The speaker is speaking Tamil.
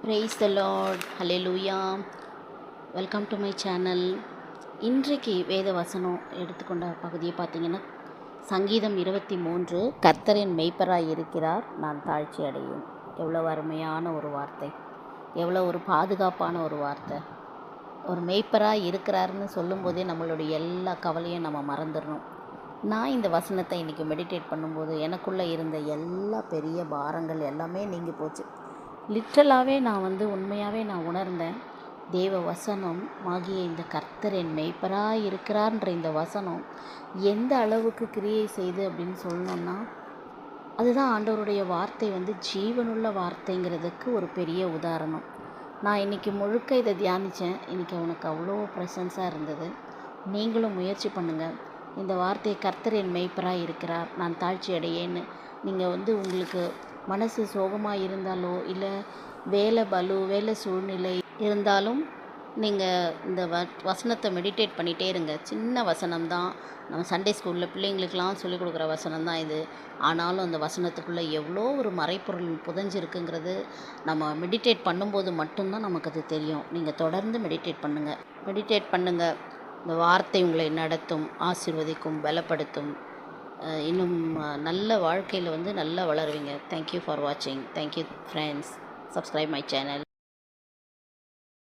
Praise the Lord, hallelujah. Welcome to my channel. இன்றைக்கு வேத வசனம் எடுத்துக்கொண்ட பகுதியை பார்த்தீங்கன்னா, சங்கீதம் 23, கர்த்தரின் மெய்ப்பராய் இருக்கிறார், நான் தாழ்ச்சி அடையேன். எவ்வளோ அருமையான ஒரு வார்த்தை, எவ்வளோ ஒரு பாதுகாப்பான ஒரு வார்த்தை. ஒரு மெய்ப்பராய் இருக்கிறாருன்னு சொல்லும்போதே நம்மளுடைய எல்லா கவலையும் நம்ம மறந்துடணும். நான் இந்த வசனத்தை இன்றைக்கி மெடிடேட் பண்ணும்போது எனக்குள்ளே இருந்த எல்லா பெரிய பாரங்கள் எல்லாமே நீங்கி போச்சு. லிட்ரலாகவே நான் உண்மையாகவே நான் உணர்ந்தேன். தேவ வசனம் ஆகிய இந்த கர்த்தர் என் மெய்ப்பராய் இருக்கிறார்ன்ற இந்த வசனம் எந்த அளவுக்கு கிரியை செய்து அப்படின்னு சொல்லணும்னா, அதுதான் ஆண்டவருடைய வார்த்தை ஜீவனுள்ள வார்த்தைங்கிறதுக்கு ஒரு பெரிய உதாரணம். நான் இன்றைக்கி முழுக்க இதை தியானித்தேன். இன்றைக்கி அவனுக்கு அவ்வளோ ப்ரெசன்ஸாக இருந்தது. நீங்களும் முயற்சி பண்ணுங்கள். இந்த வார்த்தையை கர்த்தர் என் மெய்ப்பராய் இருக்கிறார், நான் தாழ்ச்சி அடையேன்னு நீங்கள் உங்களுக்கு மனசு சோகமாக இருந்தாலோ இல்லை வேலை சூழ்நிலை இருந்தாலும் நீங்கள் இந்த வசனத்தை மெடிடேட் பண்ணிகிட்டே இருங்க. சின்ன வசனம்தான், நம்ம சண்டே ஸ்கூலில் பிள்ளைங்களுக்கெலாம் சொல்லிக் கொடுக்குற வசனம் தான் இது. ஆனாலும் அந்த வசனத்துக்குள்ளே எவ்வளோ ஒரு மறைப்பொருள் புதைஞ்சிருக்குங்கிறது நம்ம மெடிடேட் பண்ணும்போது மட்டும்தான் நமக்கு அது தெரியும். நீங்கள் தொடர்ந்து மெடிடேட் பண்ணுங்கள். இந்த வார்த்தை உங்களை நடத்தும், ஆசீர்வதிக்கும், பலப்படுத்தும். இன்னும் நல்ல வாழ்க்கையில் நல்லா வளருவீங்க. தேங்க்யூ ஃபார் வாட்சிங். Thank you friends. Subscribe my channel.